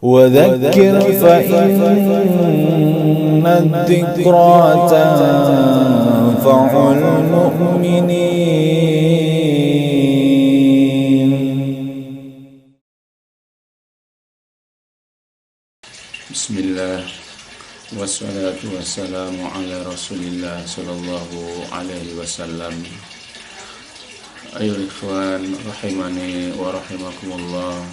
وذكر فإن الذكرى تنفع المؤمنين. بسم الله والصلاة والسلام على رسول الله صلى الله عليه وسلم. Ayo ikhwan rahimani wa rahimakumullah.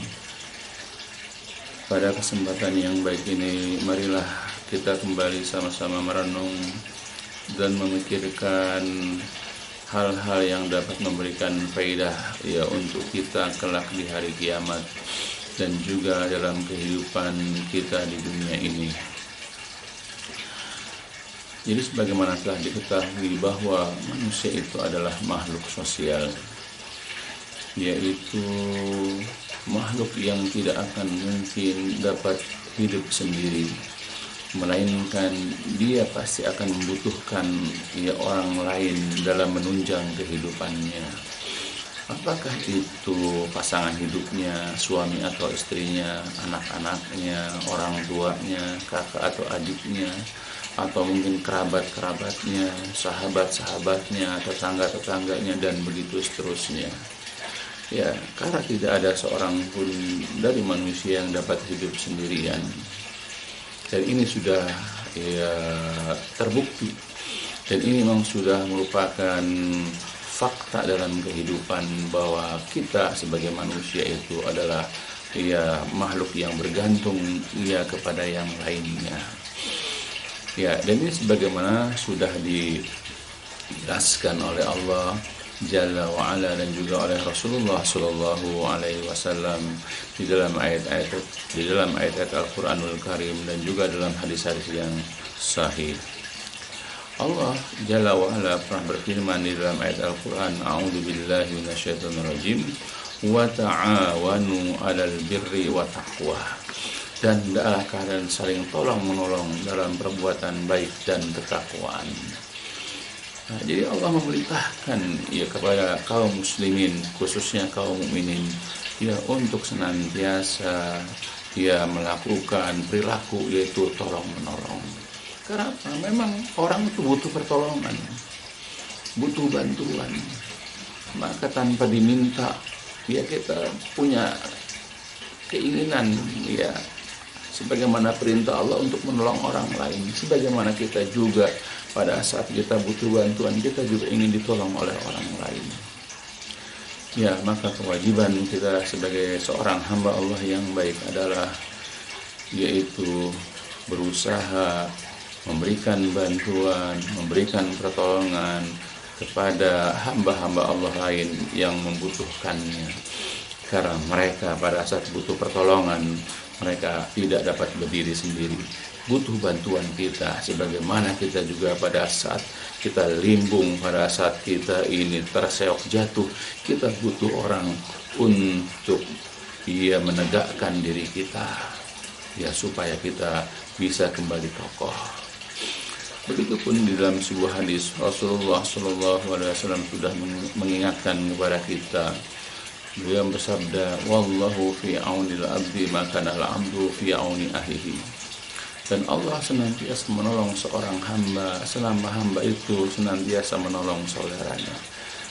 Pada kesempatan yang baik ini, marilah kita kembali sama-sama merenung dan memikirkan hal-hal yang dapat memberikan faedah ya untuk kita kelak di hari kiamat dan juga dalam kehidupan kita di dunia ini. Jadi sebagaimana telah diketahui bahwa manusia itu adalah makhluk sosial, yaitu makhluk yang tidak akan mungkin dapat hidup sendiri, melainkan dia pasti akan membutuhkan ya orang lain dalam menunjang kehidupannya. Apakah itu pasangan hidupnya, suami atau istrinya, anak-anaknya, orang tuanya, kakak atau adiknya, atau mungkin kerabat-kerabatnya, sahabat-sahabatnya, tetangga-tetangganya, dan begitu seterusnya. Ya, karena tidak ada seorang pun dari manusia yang dapat hidup sendirian. Dan ini sudah ya terbukti. Dan ini memang sudah merupakan fakta dalam kehidupan bahwa kita sebagai manusia itu adalah ya makhluk yang bergantung ya kepada yang lainnya. Ya, dan ini sebagaimana sudah dijelaskan oleh Allah Jalla wa'ala dan juga oleh Rasulullah Sallallahu Alaihi Wasallam di dalam ayat-ayat Al-Quranul Karim dan juga dalam hadis-hadis yang sahih. Allah Jalla wa'ala pernah berfirman di dalam ayat Al-Quran, A'udzu billahi minasyaitonir rajim, wa ta'awanu 'alal birri wa taqwa. Dan hendaklah kalian saling tolong-menolong dalam perbuatan baik dan ketakwaan. Nah, jadi Allah memerintahkan ya kepada kaum muslimin, khususnya kaum mukminin, ya untuk senantiasa ya melakukan perilaku yaitu tolong-menolong. Karena memang orang itu butuh pertolongan, butuh bantuan. Maka tanpa diminta, ya kita punya keinginan ya sebagaimana perintah Allah untuk menolong orang lain. Sebagaimana kita juga pada saat kita butuh bantuan, kita juga ingin ditolong oleh orang lain. Ya, maka kewajiban kita sebagai seorang hamba Allah yang baik adalah yaitu berusaha memberikan bantuan, memberikan pertolongan kepada hamba-hamba Allah lain yang membutuhkannya. Karena mereka pada saat butuh pertolongan, mereka tidak dapat berdiri sendiri, butuh bantuan kita. Sebagaimana kita juga pada saat kita limbung, pada saat kita ini terseok jatuh, kita butuh orang untuk ia menegakkan diri kita, ya supaya kita bisa kembali kokoh. Begitupun di dalam sebuah hadis Rasulullah SAW sudah mengingatkan kepada kita. Beliau bersabda, wallahu fi aunil abdi maka al abdu fi auni akhihi. Dan Allah senantiasa menolong seorang hamba selama hamba itu senantiasa menolong saudaranya.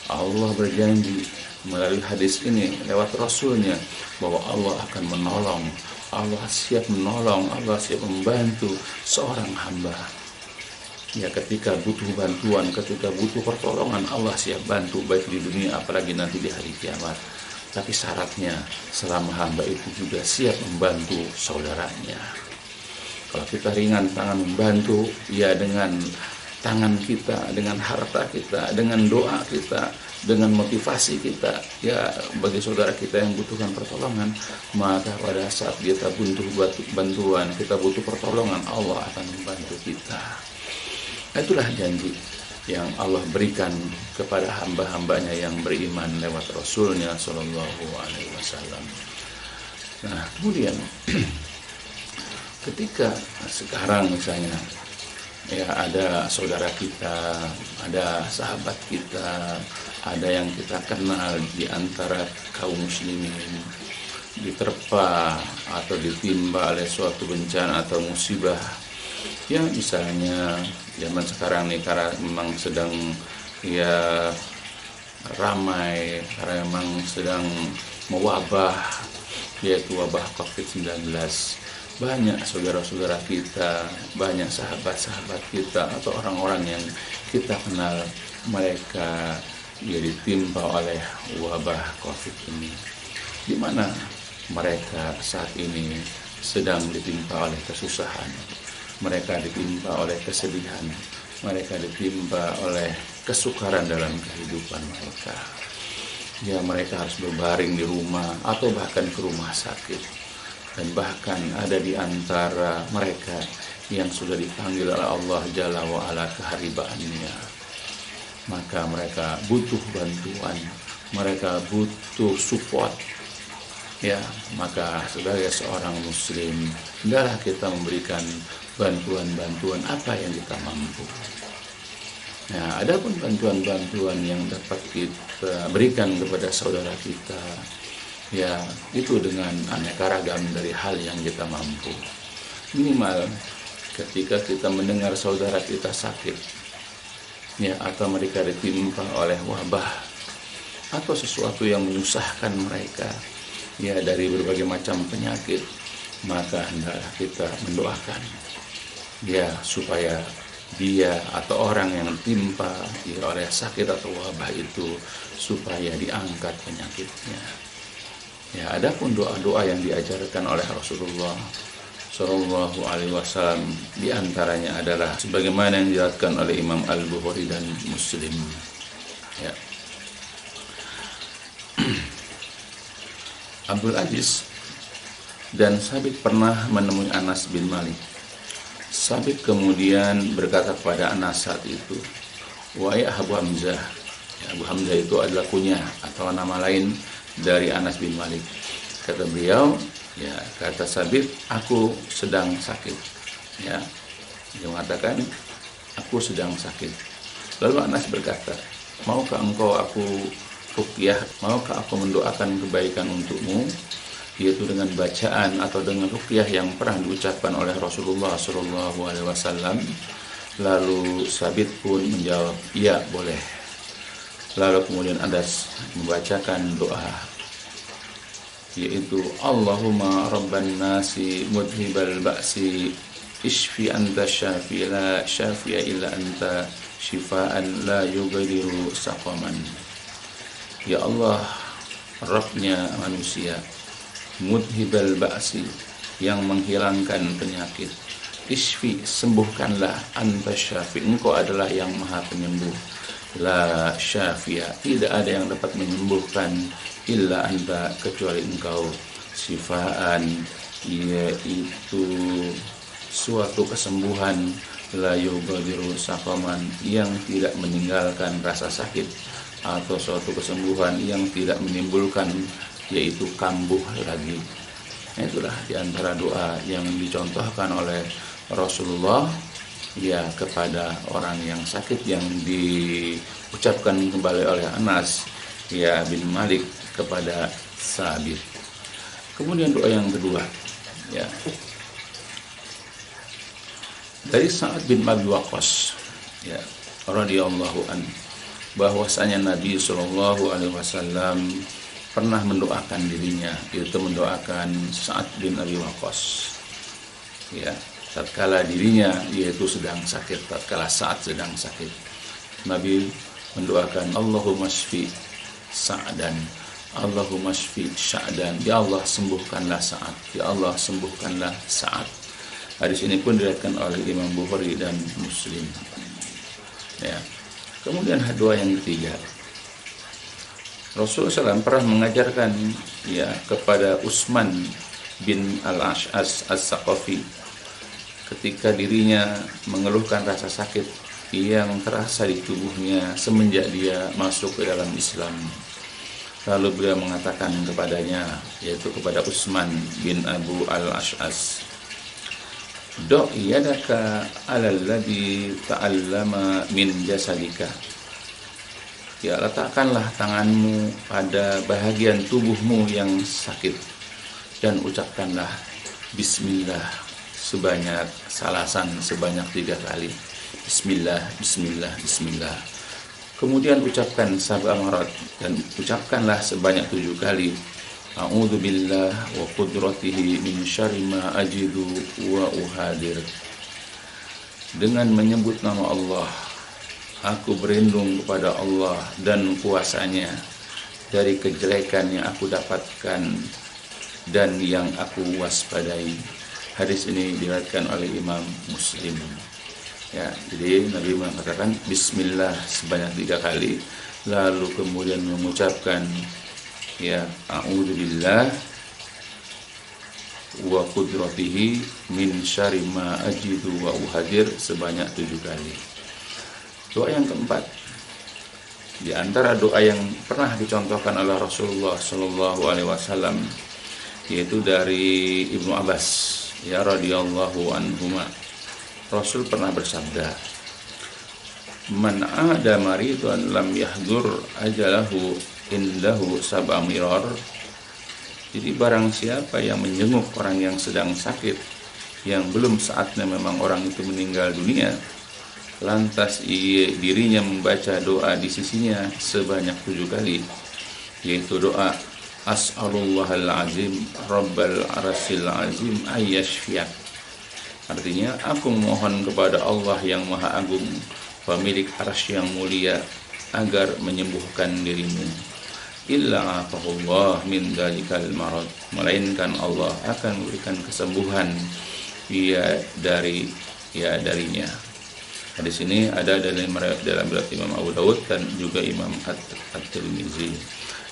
Allah berjanji melalui hadis ini lewat Rasulnya bahwa Allah akan menolong, Allah siap menolong, Allah siap membantu seorang hamba. Ya, ketika butuh bantuan, ketika butuh pertolongan, Allah siap bantu baik di dunia apalagi nanti di hari kiamat. Tapi syaratnya selama hamba itu juga siap membantu saudaranya. Kalau kita ringan tangan membantu, ya dengan tangan kita, dengan harta kita, dengan doa kita, dengan motivasi kita, ya bagi saudara kita yang butuhkan pertolongan, maka pada saat kita butuh bantuan, kita butuh pertolongan, Allah akan membantu kita. Itulah janji yang Allah berikan kepada hamba-hambanya yang beriman lewat Rasulnya Sallallahu Alaihi Wasallam. Nah, kemudian ketika sekarang misalnya ya ada saudara kita, ada sahabat kita, ada yang kita kenal di antara kaum muslimin, diterpa atau ditimpa oleh suatu bencana atau musibah, ya misalnya zaman sekarang nih karena memang sedang ya ramai, karena memang sedang mewabah, yaitu wabah COVID-19. Banyak saudara-saudara kita, banyak sahabat-sahabat kita atau orang-orang yang kita kenal, mereka ya ditimpa oleh wabah COVID ini, di mana mereka saat ini sedang ditimpa oleh kesusahan, mereka ditimpa oleh kesedihan, mereka ditimpa oleh kesukaran dalam kehidupan mereka. Ya, mereka harus berbaring di rumah atau bahkan ke rumah sakit. Dan bahkan ada di antara mereka yang sudah dipanggil oleh Allah Jalla wa'ala keharibaannya. Maka mereka butuh bantuan, mereka butuh support. Ya, maka sebagai seorang muslim, hendaklah kita memberikan bantuan-bantuan apa yang kita mampu. Nah, adapun bantuan-bantuan yang dapat kita berikan kepada saudara kita, ya itu dengan aneka ragam dari hal yang kita mampu. Minimal ketika kita mendengar saudara kita sakit, ya atau mereka ditimpa oleh wabah atau sesuatu yang menyusahkan mereka, ya dari berbagai macam penyakit, maka hendaklah kita mendoakan, ya supaya dia atau orang yang ditimpa ya, oleh sakit atau wabah itu supaya diangkat penyakitnya. Ya, adapun doa-doa yang diajarkan oleh Rasulullah Shallallahu Alaihi Wasallam diantaranya adalah sebagaimana yang diriwayatkan oleh Imam Al-Bukhari dan Muslim. Ya. Abdul Aziz dan Sabit pernah menemui Anas bin Malik. Sabit kemudian berkata kepada Anas saat itu, "Wahai Abu Hamzah." Ya, Abu Hamzah itu adalah kunyah atau nama lain dari Anas bin Malik. Kata beliau, ya kata Sabit, "Aku sedang sakit." Ya, dia mengatakan, "Aku sedang sakit." Lalu Anas berkata, "Maukah engkau aku ruqyah? Maukah aku mendoakan kebaikan untukmu?" Yaitu dengan bacaan atau dengan ruqyah yang pernah diucapkan oleh Rasulullah SAW. Lalu Sabit pun menjawab, "Iya, boleh." Lalu kemudian Anas membacakan doa, yaitu Allahumma rabban nasi mudhibal ba'si ishfi anta syafi la syafi'a illa anta syifaan la yughadiru saqaman. Ya Allah, Rabbnya manusia, mudhibal ba'si, yang menghilangkan penyakit, ishfi, sembuhkanlah, anta syafi, engkau adalah yang maha penyembuh, la syafi'a, tidak ada yang dapat menyembuhkan, illa anta, kecuali engkau, sifaan, yaitu suatu kesembuhan, la yughadiru saqaman, yang tidak meninggalkan rasa sakit, atau suatu kesembuhan yang tidak menimbulkan yaitu kambuh lagi. Nah, itulah diantara doa yang dicontohkan oleh Rasulullah ya kepada orang yang sakit, yang diucapkan kembali oleh Anas ya bin Malik kepada Sabit. Kemudian doa yang kedua ya dari Sa'ad bin Abi Waqqas ya radhiyallahu anhu, bahwasanya Nabi Shallallahu Alaihi Wasallam pernah mendoakan dirinya, yaitu mendoakan Sa'ad bin Abi Waqqas ya tatkala dirinya yaitu sedang sakit, tatkala Sa'ad sedang sakit, Nabi mendoakan Allahumma shfi Sa'dan, Allahumma shfi Sa'dan, ya Allah sembuhkanlah Sa'ad, ya Allah sembuhkanlah Sa'ad. Hadis ini pun diriwayatkan oleh Imam Bukhari dan Muslim ya. Kemudian doa yang ketiga, Rasulullah SAW pernah mengajarkan ya kepada Utsman bin Al-Ash'as As-Saqafi ketika dirinya mengeluhkan rasa sakit yang terasa di tubuhnya semenjak dia masuk ke dalam Islam. Lalu beliau mengatakan kepadanya, yaitu kepada Utsman bin Abu Al-Ash'as, "Do' yadaka 'alal ladzi ta'allama min jasadika." Ya, letakkanlah tanganmu pada bahagian tubuhmu yang sakit. dan ucapkanlah bismillah sebanyak 3 kali. Bismillah, bismillah, bismillah. Kemudian ucapkan sab'a marat dan ucapkanlah sebanyak 7 kali. A'udzu billah wa qudratihi min syarri ma ajidu wa uhadir. Dengan menyebut nama Allah, aku berlindung kepada Allah dan kuasanya dari kejelekan yang aku dapatkan dan yang aku waspadai. Hadis ini diriwayatkan oleh Imam Muslim. Ya, jadi Nabi mengatakan bismillah sebanyak 3 kali, lalu kemudian mengucapkan ya a'udzubillah wa qudratihi min syarri ma ajidu wa uhadir sebanyak 7 kali. Doa yang keempat, di antara doa yang pernah dicontohkan oleh Rasulullah Shallallahu Alaihi Wasallam, yaitu dari Ibnu Abbas ya radhiyallahu anhuma. Rasul pernah bersabda, man ada maridun lam yahdur ajalahu indahu sab'a mirar. Jadi barang siapa yang menjenguk orang yang sedang sakit, yang belum saatnya memang orang itu meninggal dunia, lantas dirinya membaca doa di sisinya sebanyak 7 kali, yaitu doa as'alullahal azim rabbal arsyil azim ayyashfiyak. Artinya, aku mohon kepada Allah yang Maha Agung, pemilik arsy yang mulia, agar menyembuhkan dirimu. Illa afahullah min dalikal marad. Melainkan Allah akan memberikan kesembuhan darinya. Hadis ini ada dalam riwayat Imam Abu Daud dan juga Imam At-Tirmizi.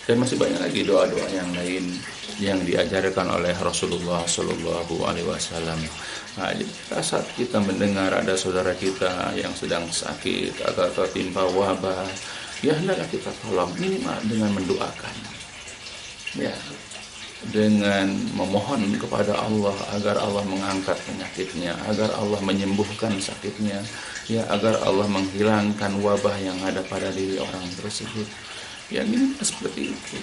Dan masih banyak lagi doa-doa yang lain yang diajarkan oleh Rasulullah Shallallahu Alaihi Wasallam. Nah, saat kita mendengar ada saudara kita yang sedang sakit atau tertimpa wabah, ya hendaklah kita tolong minimal dengan mendoakan, ya, dengan memohon kepada Allah agar Allah mengangkat penyakitnya, agar Allah menyembuhkan sakitnya, ya, agar Allah menghilangkan wabah yang ada pada diri orang tersebut. Ya, minimal seperti itu.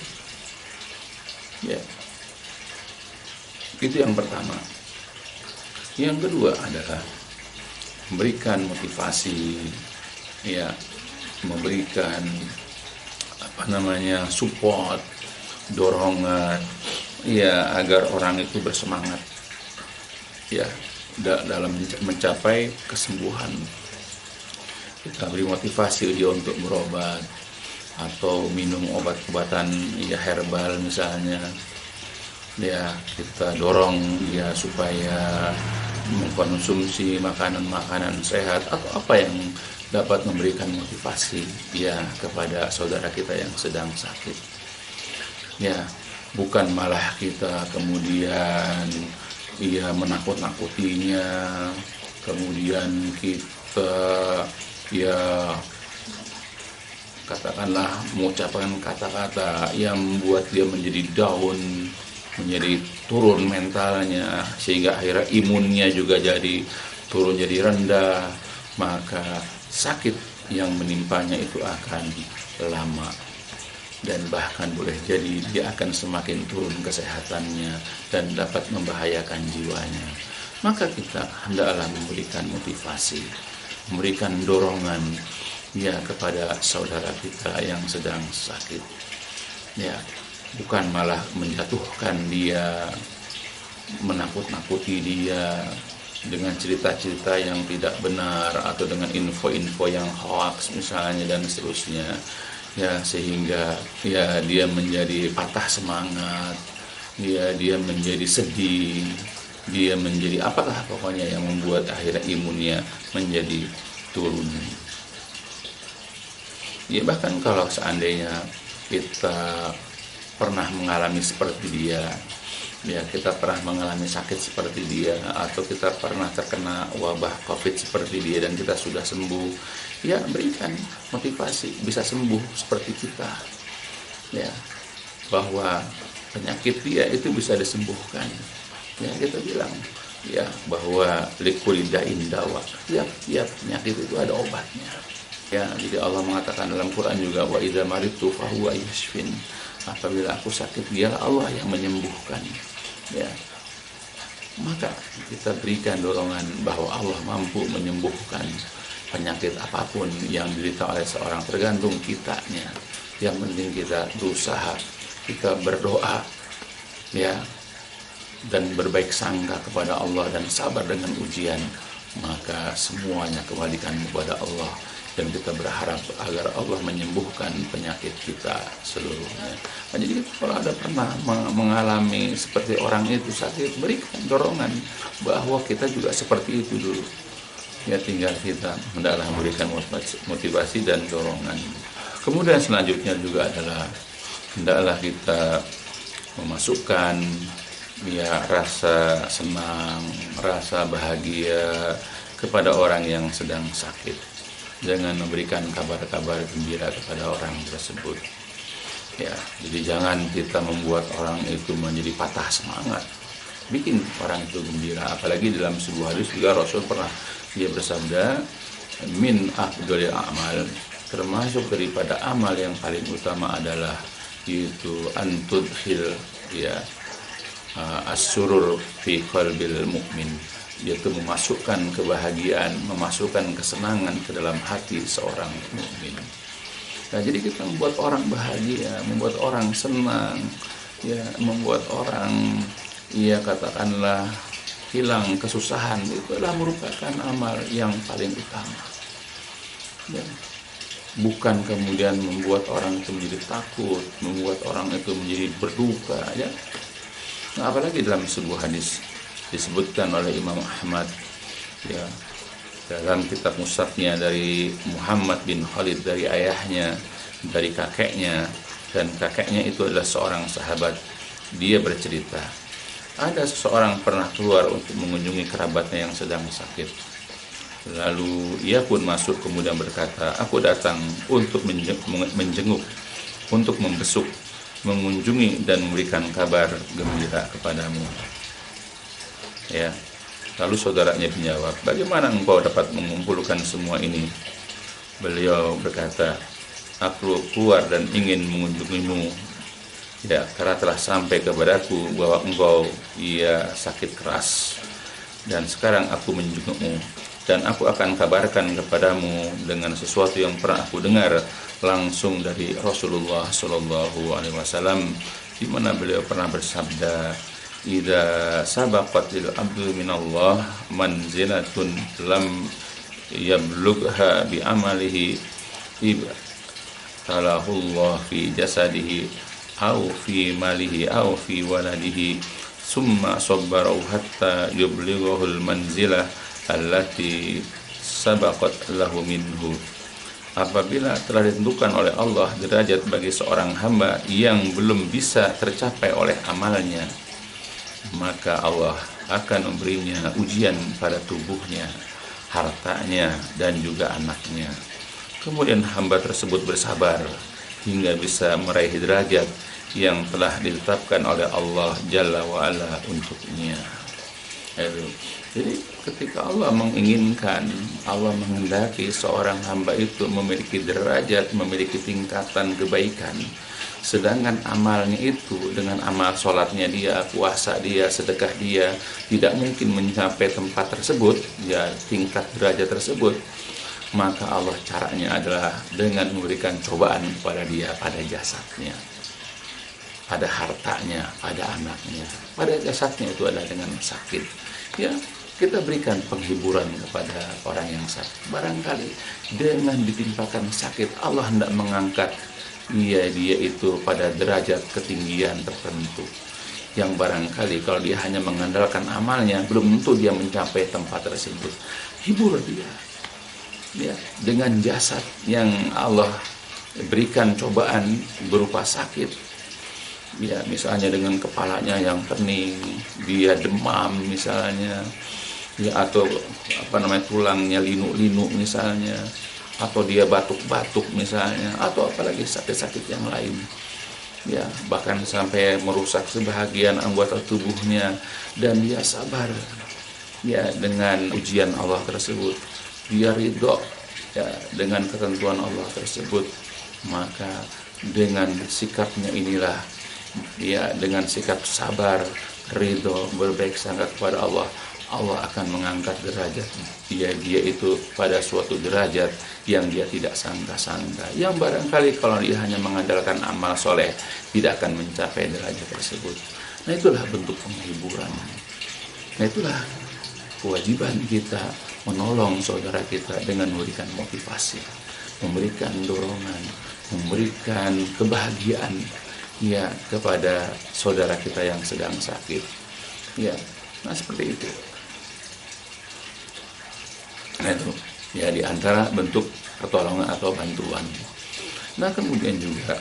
Ya, itu yang pertama. Yang kedua adalah memberikan motivasi, ya, memberikan support, dorongan, ya, agar orang itu bersemangat, ya, dalam mencapai kesembuhan. Kita beri motivasi dia untuk berobat atau minum obat-obatan ya herbal misalnya. Ya, kita dorong dia supaya mengkonsumsi makanan-makanan sehat atau apa yang dapat memberikan motivasi ya kepada saudara kita yang sedang sakit. Ya, bukan malah kita kemudian ya menakut-nakutinya, kemudian kita ya katakanlah mengucapkan kata-kata yang membuat dia menjadi down, menjadi turun mentalnya, sehingga akhirnya imunnya juga jadi turun, jadi rendah, maka sakit yang menimpanya itu akan lama dan bahkan boleh jadi dia akan semakin turun kesehatannya dan dapat membahayakan jiwanya. Maka kita hendaklah memberikan motivasi, memberikan dorongan ya kepada saudara kita yang sedang sakit, ya, bukan malah menjatuhkan dia, menakut-nakuti dia dengan cerita-cerita yang tidak benar atau dengan info-info yang hoax misalnya dan seterusnya, ya, sehingga ya dia menjadi patah semangat, ya, dia menjadi sedih, dia menjadi apalah pokoknya yang membuat akhirnya imunnya menjadi turun. Ya, bahkan kalau seandainya kita pernah mengalami seperti dia, ya, kita pernah mengalami sakit seperti dia, atau kita pernah terkena wabah COVID seperti dia dan kita sudah sembuh, ya, berikan motivasi bisa sembuh seperti kita, ya, bahwa penyakit dia itu bisa disembuhkan. Ya, kita bilang ya bahwa likullidain dawa, tiap penyakit itu ada obatnya. Ya, jadi Allah mengatakan dalam Quran juga wa idza maridtu fahuwa yashfin. Apabila aku sakit, dialah Allah yang menyembuhkan. ya, maka kita berikan dorongan bahwa Allah mampu menyembuhkan penyakit apapun yang diderita oleh seorang, tergantung kitanya. Yang penting kita berusaha, kita berdoa, ya, dan berbaik sangka kepada Allah dan sabar dengan ujian, maka semuanya kembalikan kepada Allah, dan kita berharap agar Allah menyembuhkan penyakit kita seluruhnya. Nah, jadi kalau ada pernah mengalami seperti orang itu sakit, berikan dorongan bahwa kita juga seperti itu dulu. Ya, tinggal kita hendaklah memberikan motivasi dan dorongan. Kemudian selanjutnya juga adalah hendaklah kita memasukkan, ya, rasa senang, rasa bahagia kepada orang yang sedang sakit dengan memberikan kabar-kabar gembira kepada orang tersebut. Ya, jadi jangan kita membuat orang itu menjadi patah semangat. Bikin orang itu gembira. Apalagi dalam sebuah hadis juga Rasul pernah dia bersabda, min afdhalil a'mal, termasuk daripada amal yang paling utama adalah yaitu antudkhil, ya, as-surur fi qalbil mukmin, yaitu memasukkan kebahagiaan, memasukkan kesenangan ke dalam hati seorang mukmin. Nah, jadi kita membuat orang bahagia, membuat orang senang, ya, membuat orang, ya, katakanlah hilang kesusahan, itu adalah merupakan amal yang paling utama. Ya. Bukan kemudian membuat orang itu menjadi takut, membuat orang itu menjadi berduka, ya. Nah, apalagi dalam sebuah hadis disebutkan oleh Imam Ahmad, ya, dalam kitab musnadnya dari Muhammad bin Khalid, dari ayahnya, dari kakeknya, dan kakeknya itu adalah seorang sahabat. Dia bercerita, ada seseorang pernah keluar untuk mengunjungi kerabatnya yang sedang sakit. Lalu ia pun masuk kemudian berkata, aku datang untuk menjenguk, untuk membesuk, mengunjungi dan memberikan kabar gembira kepadamu. Ya. Lalu saudaranya menjawab, bagaimana engkau dapat mengumpulkan semua ini? Beliau berkata, aku keluar dan ingin mengunjungimu, ya, karena telah sampai kepadaku bahwa engkau, ya, sakit keras, dan sekarang aku menjengukmu, dan aku akan kabarkan kepadamu dengan sesuatu yang pernah aku dengar langsung dari Rasulullah Shallallahu Alaihi Wasallam, di mana beliau pernah bersabda, idza sabaqatil abdu minallah manzilatun lam yablugha bi amalihi ibtalahullah fi jasadihi au fi malihi au fi waladihi summa sabbarahu hatta yublighul manzilah allati sabaqat lahu minhu. Apabila telah ditentukan oleh Allah derajat bagi seorang hamba yang belum bisa tercapai oleh amalnya, maka Allah akan memberinya ujian pada tubuhnya, hartanya, dan juga anaknya. Kemudian hamba tersebut bersabar hingga bisa meraih derajat yang telah ditetapkan oleh Allah Jalla wa'ala untuknya. Jadi ketika Allah menginginkan, Allah menghendaki seorang hamba itu memiliki derajat, memiliki tingkatan kebaikan, sedangkan amalnya itu dengan amal sholatnya dia, puasa dia, sedekah dia tidak mungkin mencapai tempat tersebut, ya, tingkat derajat tersebut, maka Allah caranya adalah dengan memberikan cobaan kepada dia pada jasadnya, pada hartanya, pada anaknya, pada jasadnya itu adalah dengan sakit. Ya, kita berikan penghiburan kepada orang yang sakit. Barangkali dengan ditimpakan sakit, Allah hendak mengangkat dia itu pada derajat ketinggian tertentu, yang barangkali kalau dia hanya mengandalkan amalnya, belum tentu dia mencapai tempat tersebut. Hibur dia, ya, dengan jasad yang Allah berikan cobaan berupa sakit, ya, misalnya dengan kepalanya yang pening, dia demam misalnya, ya, atau tulangnya linuk-linuk misalnya, atau dia batuk-batuk misalnya, atau apalagi sakit-sakit yang lain, ya, bahkan sampai merusak sebahagian anggota tubuhnya, dan dia sabar, ya, dengan ujian Allah tersebut, dia ridho, ya, dengan ketentuan Allah tersebut, maka dengan sikapnya inilah, ya, dengan sikap sabar, ridho, berbaik sangka kepada Allah, Allah akan mengangkat derajat dia itu pada suatu derajat yang dia tidak sangka-sangka, yang barangkali kalau dia hanya mengandalkan amal soleh tidak akan mencapai derajat tersebut. Nah, itulah bentuk penghiburan. Nah, itulah kewajiban kita menolong saudara kita dengan memberikan motivasi, memberikan dorongan, memberikan kebahagiaan ya kepada saudara kita yang sedang sakit. Ya, nah seperti itu. Nah, itu ya di antara bentuk pertolongan atau bantuan. Nah, kemudian juga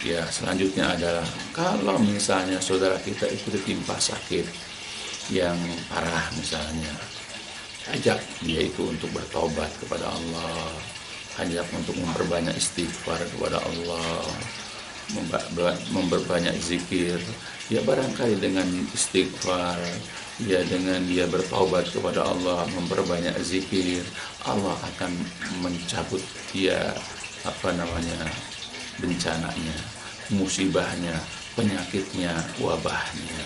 ya selanjutnya adalah kalau misalnya saudara kita itu ditimpa sakit yang parah misalnya, ajak dia itu untuk bertobat kepada Allah, ajak untuk memperbanyak istighfar kepada Allah, memperbanyak zikir. Ya barangkali dengan istighfar, ya dengan dia bertaubat kepada Allah, memperbanyak zikir, Allah akan mencabut dia bencananya, musibahnya, penyakitnya, wabahnya.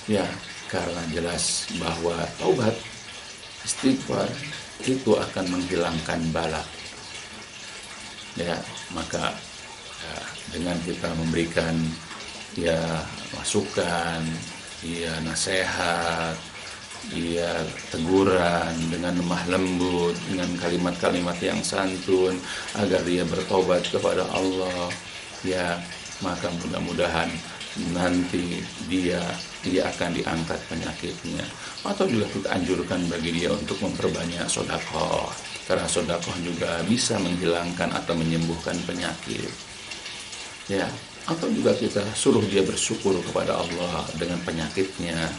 Ya, karena jelas bahwa taubat, istighfar itu akan menghilangkan bala. Ya, maka ya, dengan kita memberikan ya masukan, ya nasihat, ya teguran dengan lemah lembut, dengan kalimat-kalimat yang santun agar dia bertobat kepada Allah, ya maka mudah-mudahan nanti dia akan diangkat penyakitnya. Atau juga kita anjurkan bagi dia untuk memperbanyak sedekah, karena sedekah juga bisa menghilangkan atau menyembuhkan penyakit. Ya, atau juga kita suruh dia bersyukur kepada Allah dengan penyakitnya.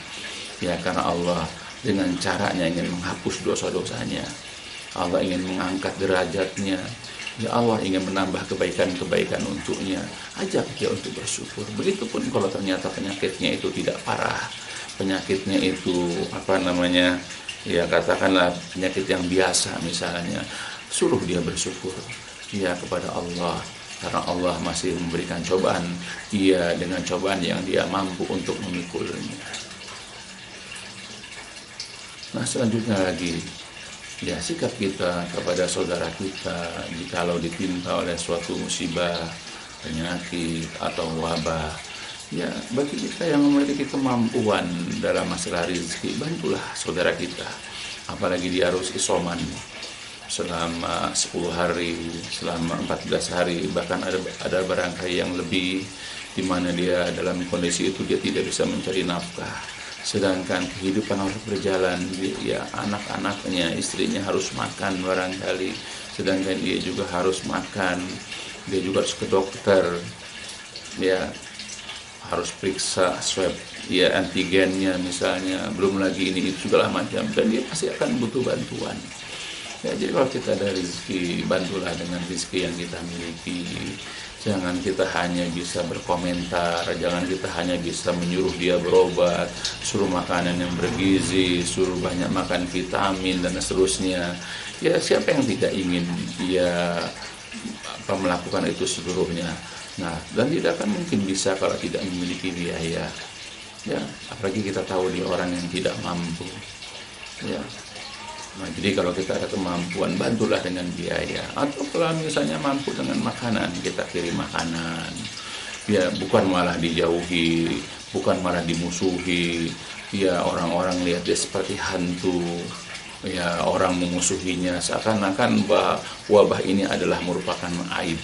Ya, karena Allah dengan caranya ingin menghapus dosa-dosanya. Allah ingin mengangkat derajatnya. Ya, Allah ingin menambah kebaikan-kebaikan untuknya. Ajak dia untuk bersyukur. Begitupun kalau ternyata penyakitnya itu tidak parah. Penyakitnya itu ya katakanlah penyakit yang biasa misalnya. Suruh dia bersyukur ya kepada Allah. Karena Allah masih memberikan cobaan, ia dengan cobaan yang dia mampu untuk memikulnya. Nah, selanjutnya lagi, ya sikap kita kepada saudara kita jikalau ditimpa oleh suatu musibah, penyakit atau wabah. Ya, bagi kita yang memiliki kemampuan dalam masalah rezeki, bantulah saudara kita. Apalagi dia harus isoman selama 10 hari, selama 14 hari, bahkan ada barangkali yang lebih, di mana dia dalam kondisi itu dia tidak bisa mencari nafkah. Sedangkan kehidupan harus berjalan, ya anak-anaknya, istrinya harus makan barangkali, sedangkan dia juga harus makan, dia juga harus ke dokter, ya harus periksa swab, ya antigennya misalnya, belum lagi ini itu segala macam, dan dia pasti akan butuh bantuan. Ya, jadi kalau kita ada rezeki, bantulah dengan rezeki yang kita miliki. Jangan kita hanya bisa berkomentar, jangan kita hanya bisa menyuruh dia berobat, suruh makanan yang bergizi, suruh banyak makan vitamin dan seterusnya. Ya, siapa yang tidak ingin dia melakukan itu seluruhnya. Nah, dan tidak akan mungkin bisa kalau tidak memiliki biaya. Ya, apalagi kita tahu dia orang yang tidak mampu. Ya. Nah, jadi kalau kita ada kemampuan, bantulah dengan biaya. Atau kalau misalnya mampu dengan makanan, kita kirim makanan. Ya, bukan malah dijauhi, bukan malah dimusuhi. Ya, orang-orang lihat dia seperti hantu. Ya, orang memusuhinya seakan-akan bahwa wabah ini adalah merupakan aib,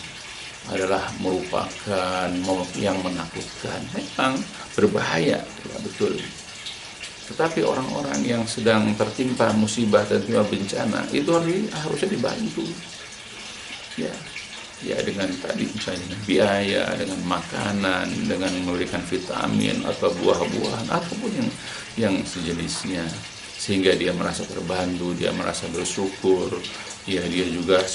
adalah merupakan yang menakutkan. Memang berbahaya, ya, betul. Tetapi orang-orang yang sedang tertimpa musibah dan bencana itu harusnya dibantu. Ya dengan tadi misalnya dengan biaya, dengan makanan, dengan memberikan vitamin atau buah-buahan ataupun yang sejenisnya, sehingga dia merasa terbantu, dia merasa bersyukur. Ya, dia juga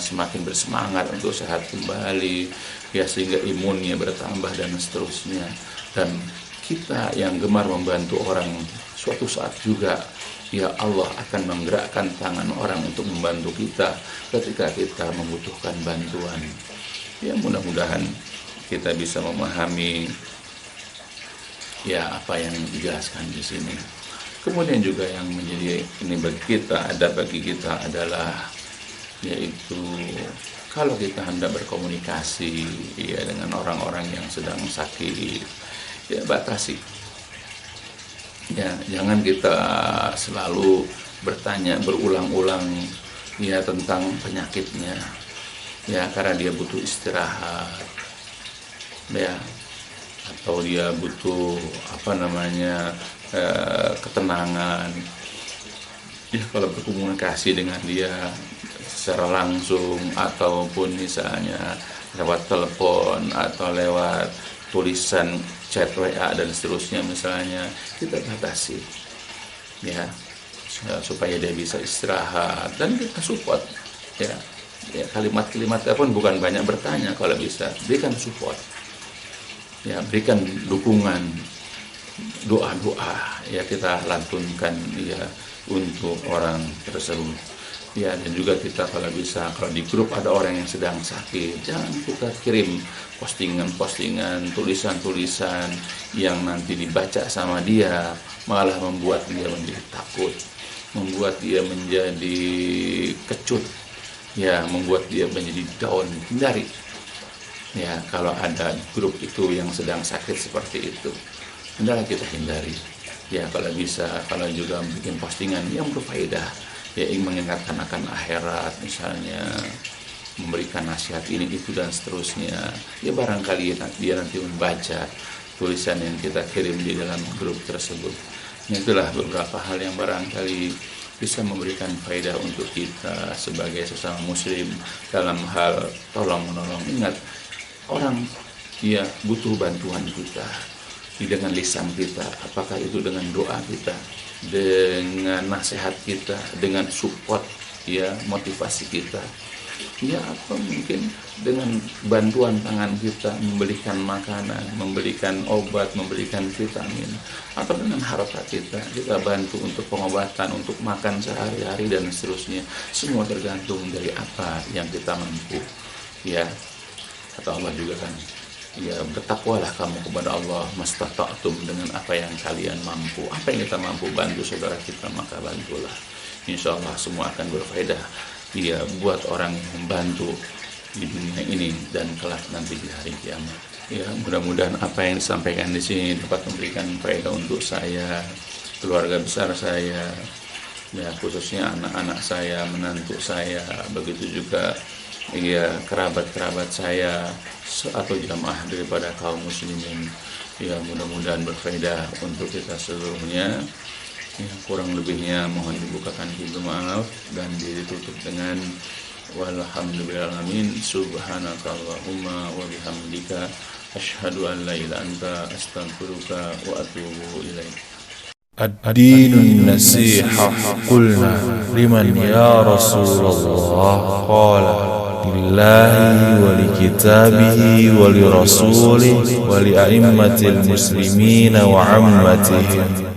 semakin bersemangat untuk sehat kembali. Ya, sehingga imunnya bertambah dan seterusnya. Dan kita yang gemar membantu orang, suatu saat juga ya Allah akan menggerakkan tangan orang untuk membantu kita ketika kita membutuhkan bantuan. Ya, mudah-mudahan kita bisa memahami ya apa yang dijelaskan di sini. Kemudian juga yang menjadi ini bagi kita adalah yaitu kalau kita hendak berkomunikasi ya dengan orang-orang yang sedang sakit, ya batasi. Ya, jangan kita selalu bertanya berulang-ulang ya tentang penyakitnya. Ya, karena dia butuh istirahat. Ya, atau dia butuh ketenangan. Ya, kalau berkomunikasi dengan dia secara langsung ataupun misalnya lewat telepon atau lewat tulisan chat WA dan seterusnya misalnya, kita batasi ya supaya dia bisa istirahat dan kita support ya kalimat-kalimat pun bukan banyak bertanya, kalau bisa berikan support ya, berikan dukungan, doa-doa ya kita lantunkan ya untuk orang tersebut ya. Dan juga kita kalau bisa, kalau di grup ada orang yang sedang sakit, jangan kita kirim postingan-postingan, tulisan-tulisan yang nanti dibaca sama dia malah membuat dia menjadi takut, membuat dia menjadi kecut ya, membuat dia menjadi down. Hindari ya, kalau ada grup itu yang sedang sakit seperti itu, hendaklah kita hindari ya. Kalau bisa, kalau juga bikin postingan yang berfaedah ya, mengingatkan akan akhirat misalnya, memberikan nasihat ini itu dan seterusnya ya, barangkali dia nanti membaca tulisan yang kita kirim di dalam grup tersebut. Itulah beberapa hal yang barangkali bisa memberikan faedah untuk kita sebagai sesama muslim dalam hal tolong menolong. Ingat, orang dia butuh bantuan kita dengan lisan kita, apakah itu dengan doa kita, dengan nasihat kita, dengan support ya, motivasi kita ya, atau mungkin dengan bantuan tangan kita, memberikan makanan, memberikan obat, memberikan vitamin, atau dengan harta kita bantu untuk pengobatan, untuk makan sehari-hari dan seterusnya. Semua tergantung dari apa yang kita mampu ya. Kata Allah juga kan ya, bertakwalah kamu kepada Allah mastata'tum, dengan apa yang kalian mampu. Apa yang kita mampu bantu saudara kita, maka bantulah. Insya Allah semua akan berfaedah ya buat orang yang membantu di dunia ini dan kelak nanti di hari kiamat. Ya, mudah-mudahan apa yang disampaikan di sini dapat memberikan faedah untuk saya, keluarga besar saya, ya khususnya anak-anak saya, menantu saya, begitu juga ya kerabat-kerabat saya atau jamaah daripada kaum muslimin. Ya, mudah-mudahan berfaedah untuk kita seluruhnya. Ya, kurang lebihnya mohon dibukakan pintu maaf dan ditutup dengan walhamdulillahirrahmanirrahim. Subhanakallahumma wa bihamdika asyhadu an la ilaha illa anta astaghfiruka wa atubu ilaik. الدين النصيحة قلنا لمن يا رسول الله؟ قال لله ولكتابه ولرسوله ولأئمة المسلمين وعامتهم.